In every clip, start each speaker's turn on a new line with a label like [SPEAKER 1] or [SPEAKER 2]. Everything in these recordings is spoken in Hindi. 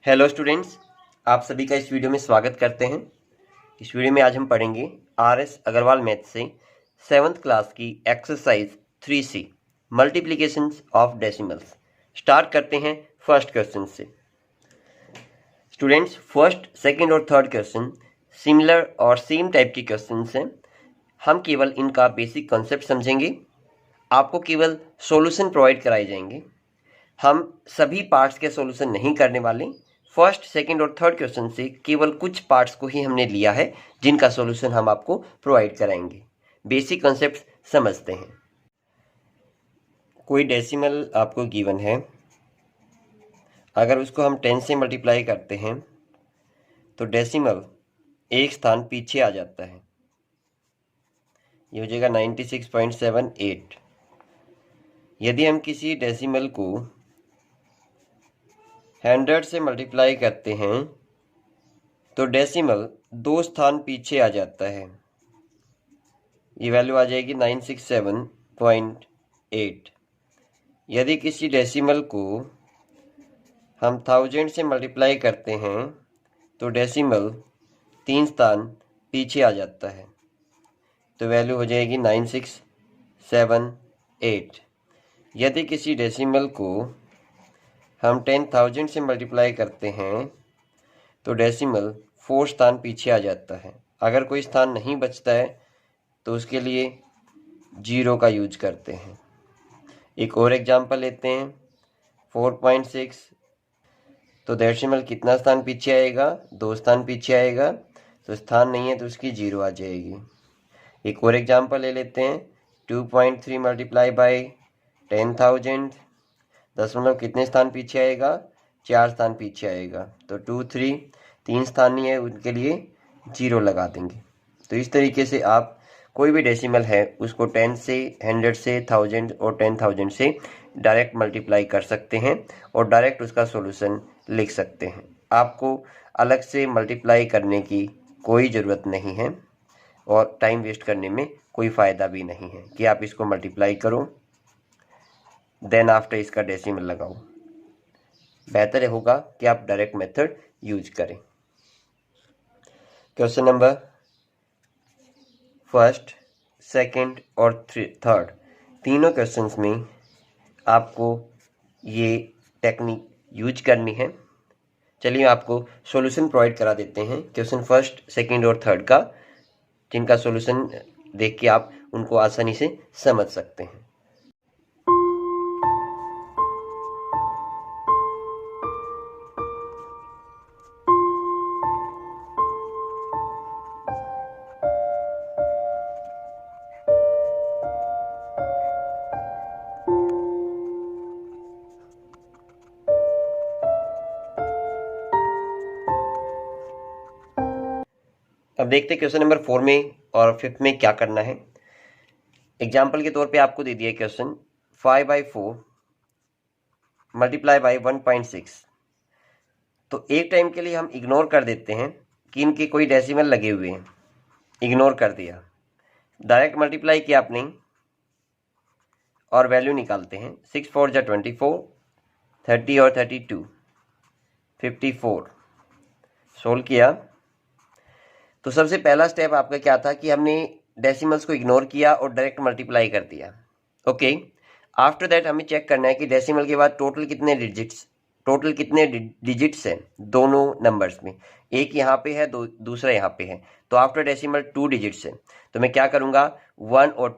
[SPEAKER 1] हेलो स्टूडेंट्स, आप सभी का इस वीडियो में स्वागत करते हैं। इस वीडियो में आज हम पढ़ेंगे RS अग्रवाल मैथ से 7th क्लास की exercise 3C multiplications of decimals. Start करते हैं फर्स्ट क्वेश्चन से। स्टूडेंट्स, फर्स्ट, सेकंड और थर्ड क्वेश्चन सिमिलर और सेम टाइप के क्वेश्चन हैं। हम केवल इनका बेसिक कॉन्सेप्ट समझेंगे, आपको केवल सॉल्यूशन प्रोवाइड कराए जाएंगे। हम सभी पार्ट्स के सॉल्यूशन नहीं करने वाले। फर्स्ट, सेकंड और थर्ड क्वेश्चन से केवल कुछ पार्ट्स को ही हमने लिया है जिनका सॉल्यूशन हम आपको प्रोवाइड कराएंगे। बेसिक कॉन्सेप्ट समझते हैं। कोई डेसिमल आपको गिवन है, अगर उसको हम 10 से मल्टीप्लाई करते हैं तो डेसिमल एक स्थान पीछे आ जाता है। ये हो जाएगा 96.78। यदि हम किसी डेसिमल को 100 से मल्टीप्लाई करते हैं तो डेसिमल 2 स्थान पीछे आ जाता है। ये वैल्यू आ जाएगी 967.8। यदि किसी डेसिमल को हम 1000 से मल्टीप्लाई करते हैं तो डेसिमल 3 स्थान पीछे आ जाता है, तो वैल्यू हो जाएगी 9678। यदि किसी डेसिमल को हम 10,000 से मल्टीप्लाई करते हैं तो डेसिमल 4 स्थान पीछे आ जाता है। अगर कोई स्थान नहीं बचता है तो उसके लिए 0 का यूज करते हैं। एक और एग्जांपल लेते हैं, 4.6। तो डेसिमल कितना स्थान पीछे आएगा? 2 स्थान पीछे आएगा, तो स्थान नहीं है तो उसकी 0 आ जाएगी। एक और एग्जांपल ले लेते हैं, 2.3 मल्टीप्लाई बाई 10,000। दशमलव कितने स्थान पीछे आएगा? 4 स्थान पीछे आएगा, तो 2 3 3 स्थान नहीं है, उनके लिए 0 लगा देंगे। तो इस तरीके से आप कोई भी डेसिमल है उसको 10 से, 100 से, 1000 और 10,000 से डायरेक्ट मल्टीप्लाई कर सकते हैं और डायरेक्ट उसका सॉल्यूशन लिख सकते हैं। आपको अलग से मल्टीप्लाई करने की कोई ज़रूरत नहीं है और टाइम वेस्ट करने में कोई फ़ायदा भी नहीं है कि आप इसको मल्टीप्लाई करो देन आफ्टर इसका डेसिमल लगाओ। बेहतर होगा कि आप डायरेक्ट मेथड यूज करें। क्वेश्चन नंबर फर्स्ट, सेकंड और थर्ड, तीनों क्वेश्चंस में आपको ये टेक्निक यूज करनी है। चलिए आपको सॉल्यूशन प्रोवाइड करा देते हैं क्वेश्चन फर्स्ट, सेकंड और थर्ड का, जिनका सॉल्यूशन देख के आप उनको आसानी से समझ सकते हैं। अब देखते हैं क्वेश्चन नंबर 4 में और 5th में क्या करना है। एग्जाम्पल के तौर पे आपको दे दिया क्वेश्चन 5/4 मल्टीप्लाई बाई 1.6। तो एक टाइम के लिए हम इग्नोर कर देते हैं कि इनके कोई डेसिमल लगे हुए हैं, इग्नोर कर दिया। डायरेक्ट मल्टीप्लाई किया आपने और वैल्यू निकालते हैं। 6 4 जा 24, 30 और 32, 54। सोल्व किया तो सबसे पहला स्टेप आपका क्या था कि हमने डेसिमल्स को इग्नोर किया और डायरेक्ट मल्टीप्लाई कर दिया। ओके, आफ्टर दैट हमें चेक करना है कि डेसिमल के बाद टोटल कितने डिजिट्स हैं दोनों नंबर्स में। एक यहाँ पे है, दूसरा यहाँ पे है, तो आफ्टर डेसिमल 2 डिजिट्स है। तो मैं क्या करूँगा, 1 और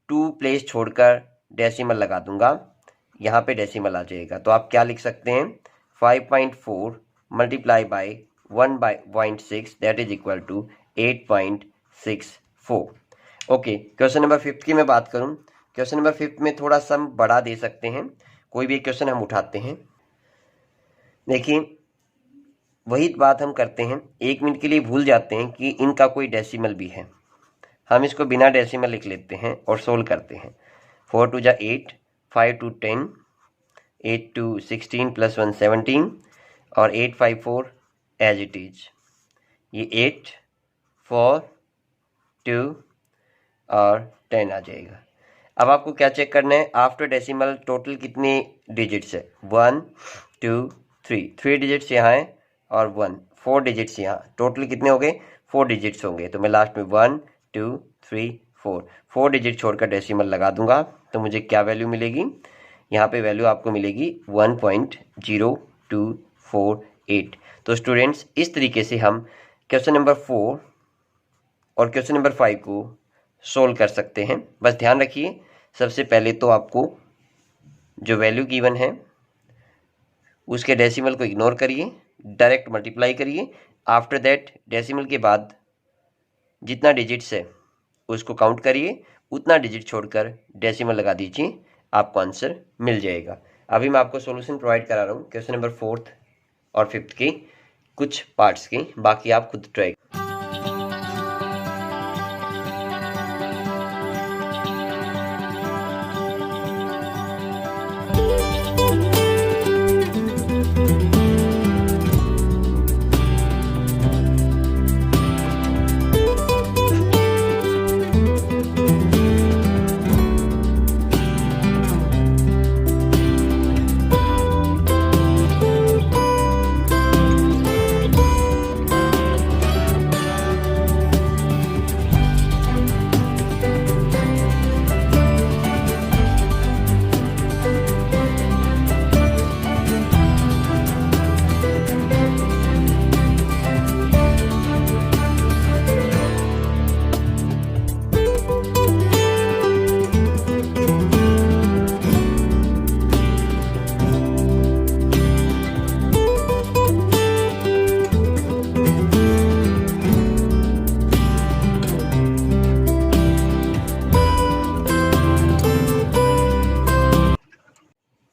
[SPEAKER 1] 2 प्लेस छोड़कर डेसिमल लगा दूंगा, यहाँ पे डेसिमल आ जाएगा। तो आप क्या लिख सकते हैं, 5.4 multiply by 1/6 that is equal to 8.64। Okay, question number 5th की मैं बात करूं, क्वेश्चन नंबर 5th में थोड़ा सम बढ़ा दे सकते हैं। कोई भी क्वेश्चन हम उठाते हैं, देखिए वही बात हम करते हैं, 1 मिनट के लिए भूल जाते हैं कि इनका कोई डेसिमल भी है। हम इसको बिना डेसिमल लिख लेते हैं और सोल्व करते हैं। 4 2 जा 8, 5 2 10, 8 2 16 प्लस 1 17 और 8 5 4 एज इट इज। ये 8 4 2 और 10 आ जाएगा। अब आपको क्या चेक करना है, आफ्टर डेसिमल टोटल कितने डिजिट्स है, 1 2 थ्री डिजिट्स यहाँ है और 1, 4 डिजिट्स यहाँ, टोटल कितने हो गए 4 डिजिट्स होंगे। तो मैं लास्ट में 1 2 3 4 डिजिट छोड़कर डेसिमल लगा दूंगा तो मुझे क्या वैल्यू मिलेगी, यहाँ पे वैल्यू आपको मिलेगी 1.0248। तो स्टूडेंट्स इस तरीके से हम क्वेश्चन नंबर 4 और क्वेश्चन नंबर 5 को सोल्व कर सकते हैं। बस ध्यान रखिए, सबसे पहले तो आपको जो वैल्यू गिवन है उसके डेसिमल को इग्नोर करिए, डायरेक्ट मल्टीप्लाई करिए। आफ्टर दैट डेसिमल के बाद जितना डिजिट्स है उसको काउंट करिए, उतना डिजिट छोड़कर डेसिमल लगा दीजिए, आपको आंसर मिल जाएगा। अभी मैं आपको सॉल्यूशन प्रोवाइड करा रहा हूँ क्वेश्चन नंबर 4 और 5 के कुछ पार्ट्स के, बाकी आप खुद ट्राई।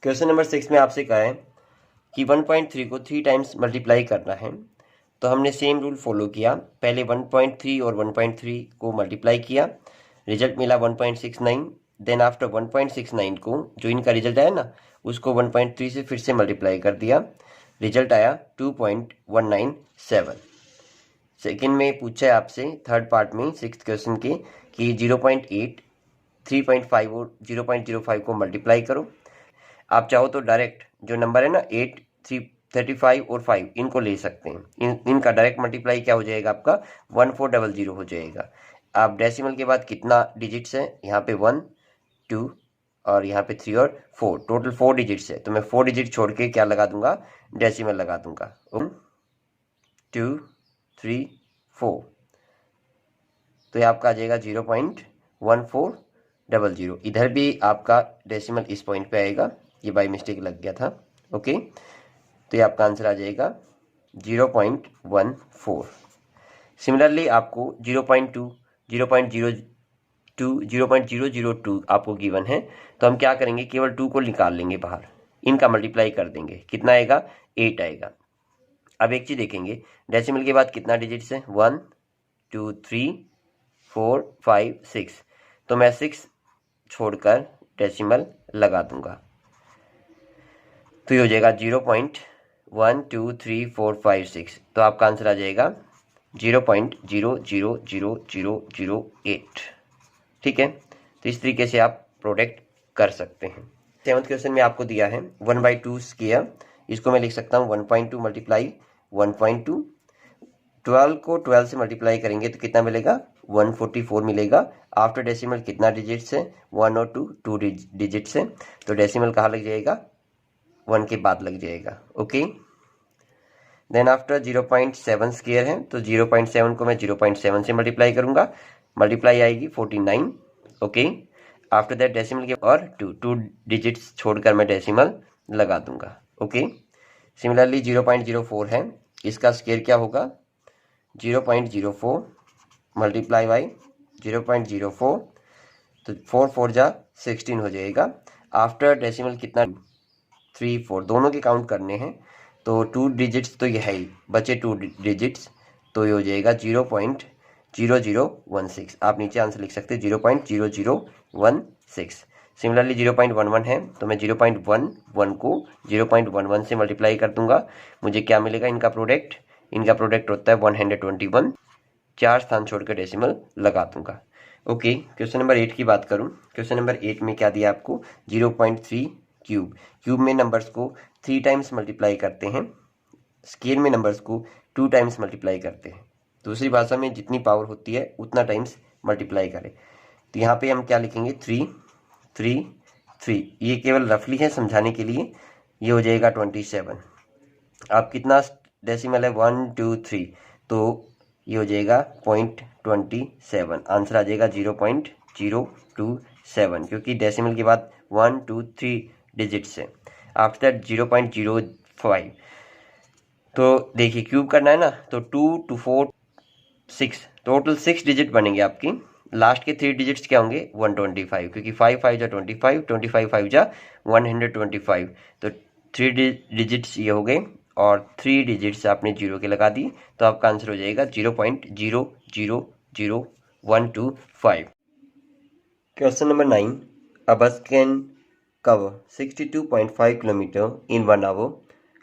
[SPEAKER 1] क्वेश्चन नंबर 6 में आपसे कहा है कि 1.3 को 3 टाइम्स मल्टीप्लाई करना है। तो हमने सेम रूल फॉलो किया, पहले 1.3 और 1.3 को मल्टीप्लाई किया, रिजल्ट मिला 1.69। देन आफ्टर 1.69 को जो इनका रिजल्ट आया ना उसको 1.3 से फिर से मल्टीप्लाई कर दिया, रिजल्ट आया 2.197। सेकेंड में पूछा है आपसे थर्ड पार्ट में 6th क्वेश्चन के कि 0.8, 3.5 और 0.05 को मल्टीप्लाई करो। आप चाहो तो डायरेक्ट जो नंबर है ना 8, 3, 35 और 5 इनको ले सकते हैं, इनका डायरेक्ट मल्टीप्लाई क्या हो जाएगा आपका 1400 हो जाएगा। आप डेसिमल के बाद कितना डिजिट्स है, यहाँ पे 1 2 और यहाँ पे 3 और 4, टोटल 4 डिजिट्स है। तो मैं 4 डिजिट छोड़ के क्या लगा दूंगा, डेसिमल लगा दूंगा 1 2 3 4। तो ये आपका आ जाएगा 0.1400। इधर भी आपका डेसिमल इस पॉइंट पे आएगा, ये बाय मिस्टेक लग गया था। ओके, तो ये आपका आंसर आ जाएगा 0.14। सिमिलरली आपको 0.2, 0.02, 0.002 आपको गिवन है। तो हम क्या करेंगे, केवल 2 को निकाल लेंगे बाहर, इनका मल्टीप्लाई कर देंगे, कितना आएगा 8 आएगा। अब एक चीज देखेंगे, डेसिमल के बाद कितना डिजिट्स है 1 2 3 4 5 6। तो मैं 6 छोड़कर डेसिमल लगा दूंगा, तो ये हो जाएगा 0.123456। तो आपका आंसर आ जाएगा 0.000008। ठीक है, तो इस तरीके से आप प्रोडक्ट कर सकते हैं। 7th क्वेश्चन में आपको दिया है 1/2 स्क्वायर, इसको मैं लिख सकता हूँ 1.2 मल्टीप्लाई 1.2। 12 को 12 से मल्टीप्लाई करेंगे तो कितना मिलेगा 144 मिलेगा। आफ्टर डेसिमल कितना डिजिट्स है 1 और 2 डिजिट्स है, तो डेसिमल कहाँ लग जाएगा 1 के बाद लग जाएगा। ओके, देन आफ्टर 0.7 स्क्वायर है, तो 0.7 को मैं 0.7 से मल्टीप्लाई करूंगा, मल्टीप्लाई आएगी 49। ओके, आफ्टर दैट डेसिमल के और 2 डिजिट्स छोड़कर मैं डेसिमल लगा दूंगा। ओके, सिमिलरली 0.04 है, इसका स्क्वायर क्या होगा 0.04 मल्टीप्लाई बाई 0.04, तो 4 4 जा 16 हो जाएगा। आफ्टर डेसिमल कितना 3 4 दोनों के काउंट करने हैं, तो 2 डिजिट्स तो ये है ही, बचे 2 डिजिट्स, तो ये हो जाएगा 0.0016। आप नीचे आंसर लिख सकते हैं 0.0016। सिमिलरली 0.11 है, तो मैं 0.11 को 0.11 से मल्टीप्लाई कर दूंगा, मुझे क्या मिलेगा इनका प्रोडक्ट होता है 121। 4 स्थान छोड़कर डेसिमल लगा दूंगा। ओके, क्वेश्चन नंबर 8 की बात करूं, क्वेश्चन नंबर 8 में क्या दिया आपको 0.3 क्यूब में नंबर्स को 3 टाइम्स मल्टीप्लाई करते हैं, स्केल में नंबर्स को 2 टाइम्स मल्टीप्लाई करते हैं। दूसरी भाषा में जितनी पावर होती है उतना टाइम्स मल्टीप्लाई करें। तो यहाँ पे हम क्या लिखेंगे, 3 3 3। ये केवल रफली है समझाने के लिए। ये हो जाएगा 27। आप कितना डेसिमल है, 1 2 3, तो ये हो जाएगा 0.27। आंसर आ जाएगा 0.027, क्योंकि डेसिमल के बाद 1 2 3 डिजिट्स है। After that 0.05। तो देखिए क्यूब करना है ना, तो 2 2 4 6, टोटल 6 डिजिट बनेंगे आपकी। लास्ट के 3 डिजिट्स क्या होंगे, 125, क्योंकि 5 5 जा 25, 25 5 जा 125। तो 3 डिजिट्स ये हो गए और 3 डिजिट्स आपने जीरो के लगा दी, तो आपका आंसर हो जाएगा 0.000125। Question number 9, a bus can cover 62.5 kilometer in 1 hour.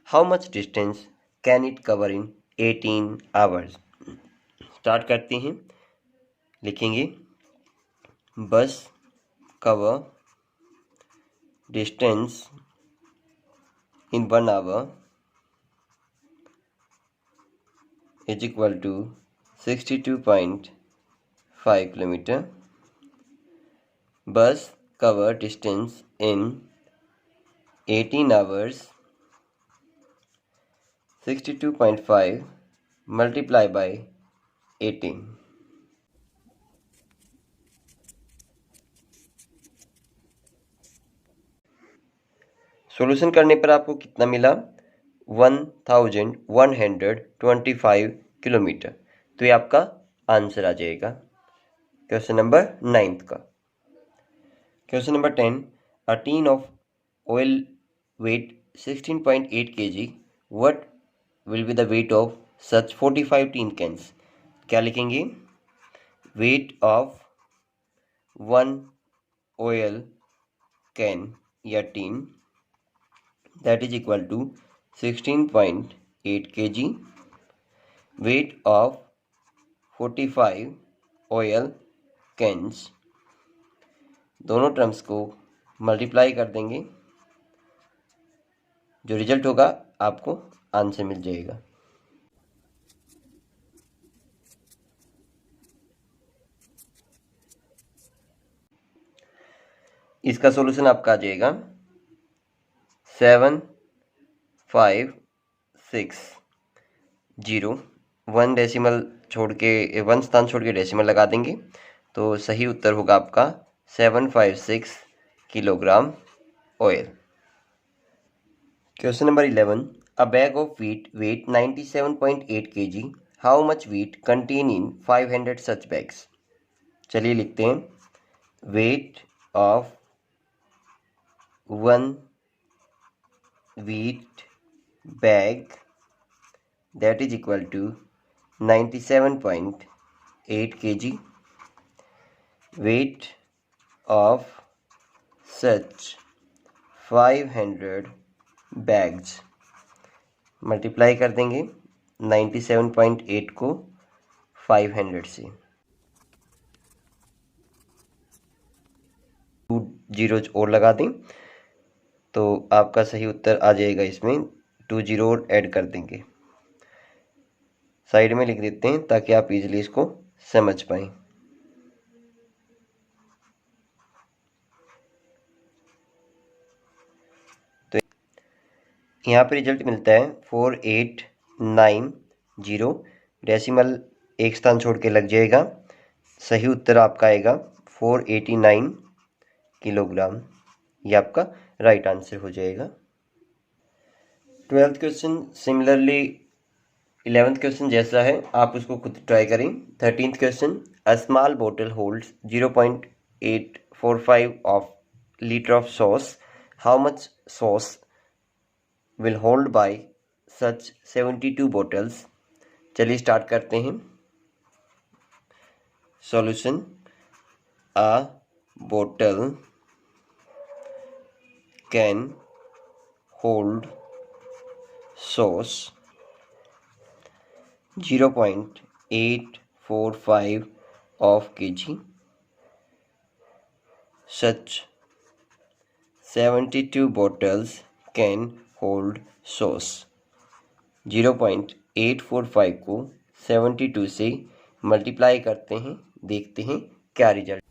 [SPEAKER 1] How much distance can it cover in 18 hours? Start करते हैं। लिखेंगे bus cover distance in 1 hour is equal to 62.5 kilometre. Bus cover distance in 18 hours, 62.5 multiply by 18। Solution करने पर आपको कितना मिला, 1125 किलोमीटर। तो ये आपका आंसर आ जाएगा क्वेश्चन नंबर 9 का। Question number 10, a tin of oil weight 16.8 kg, what will be the weight of such 45 tin cans? क्या लिखेंगे, वेट ऑफ 1 ऑयल कैन या tin that is equal to 16.8 kg, weight of 45 oil cans। दोनों टर्म्स को मल्टीप्लाई कर देंगे, जो रिजल्ट होगा आपको आंसर मिल जाएगा। इसका सॉल्यूशन आपका आ जाएगा 756 1 डेसिमल छोड़ के 1 स्थान छोड़ के डेसिमल लगा देंगे, तो सही उत्तर होगा आपका 756 kilogram oil. Question number 11, a bag of wheat weight 97.8 kg, how much wheat contain in 500 such bags? चलिए लिखते हैं, weight of 1 wheat bag that is equal to 97.8 kg, weight of such 500 bags। Multiply कर देंगे 97.8 को 500 से, 2 जीरो और लगा दें, तो आपका सही उत्तर आ जाएगा। इसमें 2 जीरो और ऐड कर देंगे, साइड में लिख देते हैं ताकि आप इजीली इसको समझ पाएं। तो यहाँ पे रिजल्ट मिलता है 4890। डेसिमल एक स्थान छोड़ के लग जाएगा, सही उत्तर आपका आएगा 489 किलोग्राम। ये आपका राइट आंसर हो जाएगा। 12th question similarly 11th question जैसा है, आप उसको खुद ट्राई करें। 13th क्वेश्चन, अ स्मॉल बोतल holds 0.845 of litre of sauce, how much sauce will hold by such 72 bottles? चलिए स्टार्ट करते हैं। सॉल्यूशन, अ बोतल can hold sauce 0.845 of kg, such 72 bottles can hold sauce. 0.845 को 72 से मल्टीप्लाई करते हैं, देखते हैं क्या रिजल्ट।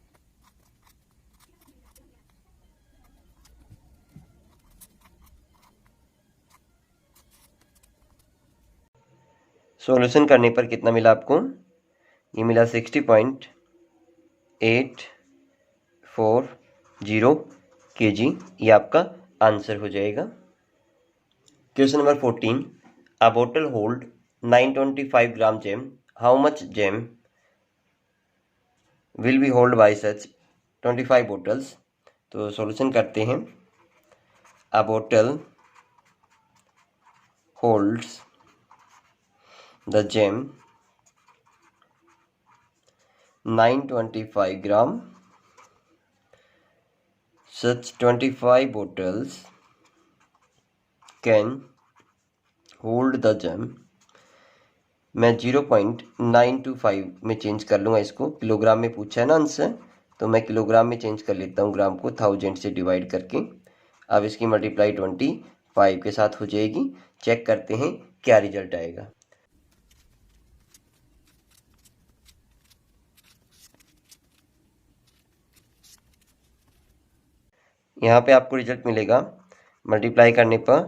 [SPEAKER 1] सॉल्यूशन करने पर कितना मिला आपको? ये मिला 60.840 kg। ये आपका आंसर हो जाएगा। क्वेश्चन नंबर 14, अ बोतल hold 925 gram jam, how much jam will be hold by such 25 bottles. तो सॉल्यूशन करते हैं। अ बोतल holds the jam 925 gram, such 25 bottles can hold the jam। मैं 0.925 में चेंज कर लूँगा इसको, किलोग्राम में पूछा है ना आंसर, तो मैं किलोग्राम में चेंज कर लेता हूँ ग्राम को 1000 से डिवाइड करके। अब इसकी मल्टीप्लाई 25 के साथ हो जाएगी। चेक करते हैं क्या रिजल्ट आएगा। यहाँ पे आपको रिजल्ट मिलेगा मल्टीप्लाई करने पर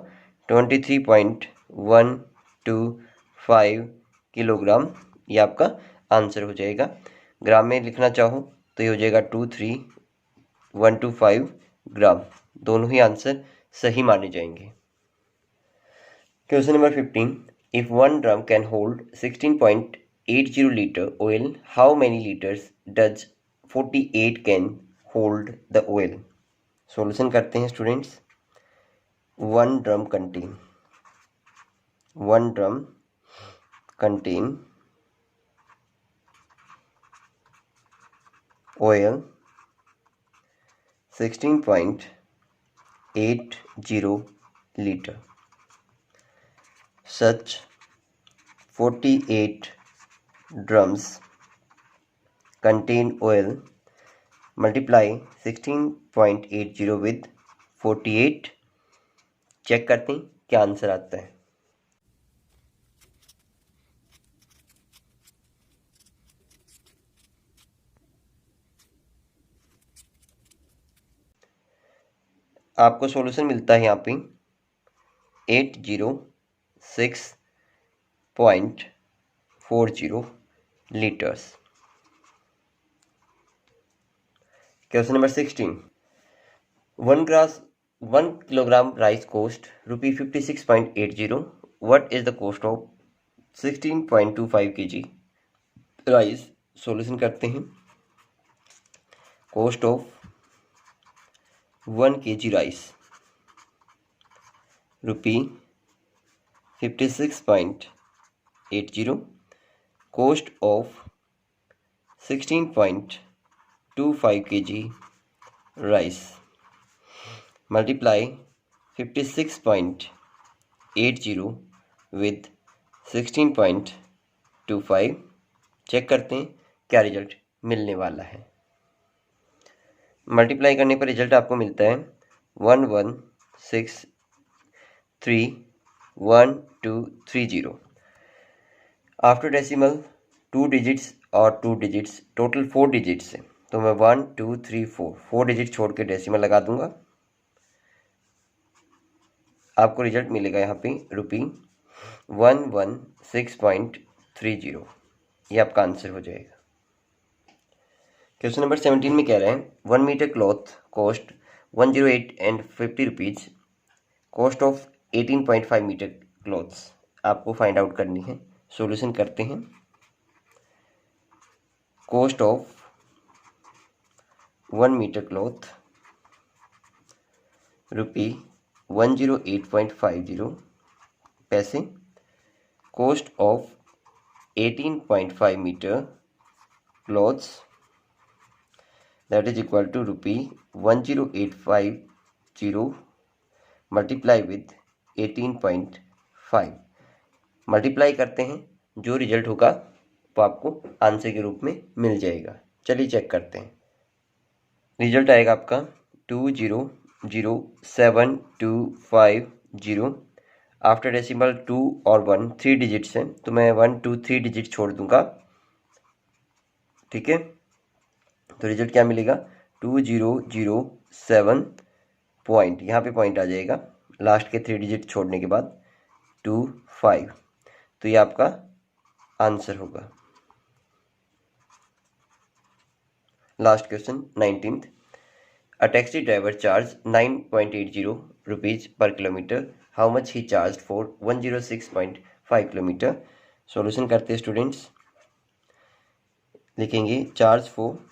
[SPEAKER 1] 23.125 किलोग्राम। ये आपका आंसर हो जाएगा। ग्राम में लिखना चाहो तो ये हो जाएगा 23125 ग्राम। दोनों ही आंसर सही माने जाएंगे। Question number 15, if 1 drum can hold 16.80 litre oil, how many litres does 48 can hold the oil. Solution करते हैं students. one drum contain oil 16.80 liter, such 48 drums contain oil, multiply 16.80 with 48। Check करते हैं क्या आंसर आता है। आपको सॉल्यूशन मिलता है यहाँ पे 806.40 litres. Question number 16, 1 kilogram rice cost ₹56.80। What is the cost of 16.25 kg rice? Solution करते हैं। Cost of 1 kg rice ₹56.80। Cost of 16.25 kg rice, multiply 56.80 with 16.25। Check करते हैं क्या रिजल्ट मिलने वाला है। मल्टीप्लाई करने पर रिजल्ट आपको मिलता है 11631230। आफ्टर डेसिमल 2 डिजिट्स और 2 डिजिट्स, टोटल 4 डिजिट्स है, तो मैं 1 2 3 4 डिजिट छोड़ के डेसिमल लगा दूंगा। आपको रिजल्ट मिलेगा यहाँ पे ₹116.30। ये आपका आंसर हो जाएगा। क्वेश्चन नंबर 17 में कह रहे हैं 1 metre cloth cost 108.50 rupees, cost of 18.5 metre cloths आपको फाइंड आउट करनी है। सॉल्यूशन करते हैं। कॉस्ट ऑफ 1 मीटर क्लॉथ ₹108.50 पैसे, cost of 18.5 metre cloths that is equal to ₹10850 multiply with 18.5। Multiply करते हैं, जो रिजल्ट होगा वो आपको आंसर के रूप में मिल जाएगा। चलिए चेक करते हैं। रिजल्ट आएगा आपका 2000725 0। आफ्टर डेसिमल 2 और 1 3 डिजिट्स हैं, तो मैं 1 2 3 डिजिट छोड़ दूंगा, ठीक है। तो रिजल्ट क्या मिलेगा, 2007 पॉइंट, यहाँ पे पॉइंट आ जाएगा लास्ट के 3 डिजिट छोड़ने के बाद 25। तो ये आपका आंसर होगा। Last question 19th, a taxi driver charge 9.80 rupees per kilometre, how much he charge for 106.5 kilometre. Solution करते हैं स्टूडेंट्स, लिखेंगे charge for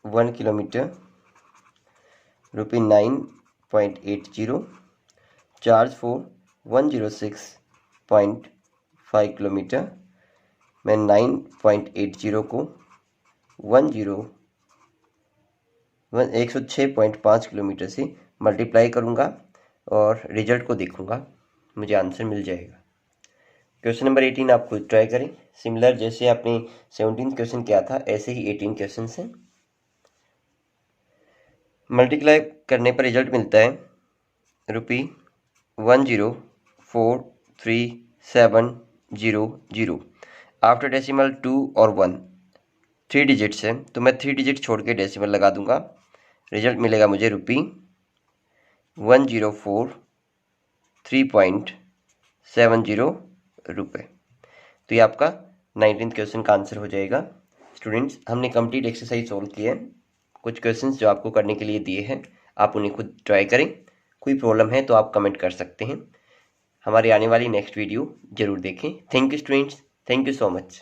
[SPEAKER 1] 1 kilometre rupee 9.80, charge for 106.5 kilometre. मैं 9.80 को 106.5 किलोमीटर से मल्टीप्लाई करूँगा और रिजल्ट को देखूँगा, मुझे आंसर मिल जाएगा। क्वेश्चन नंबर 18 आप खुद ट्राई करें, सिमिलर जैसे आपने 17 क्वेश्चन किया था ऐसे ही 18 क्वेश्चन हैं। मल्टीप्लाई करने पर रिजल्ट मिलता है ₹1043700। आफ्टर डेसिमल 2 और 1 3 डिजिट्स हैं, तो मैं 3 डिजिट छोड़ के डेसिमल लगा दूंगा, रिजल्ट मिलेगा मुझे ₹1043.70 रुपये। तो ये आपका 19th क्वेश्चन का आंसर हो जाएगा। स्टूडेंट्स, हमने कंप्लीट एक्सरसाइज सोल्व की है। कुछ क्वेश्चंस जो आपको करने के लिए दिए हैं, आप उन्हें खुद ट्राई करें। कोई प्रॉब्लम है तो आप कमेंट कर सकते हैं। हमारी आने वाली नेक्स्ट वीडियो जरूर देखें। Thank you students, thank you so much.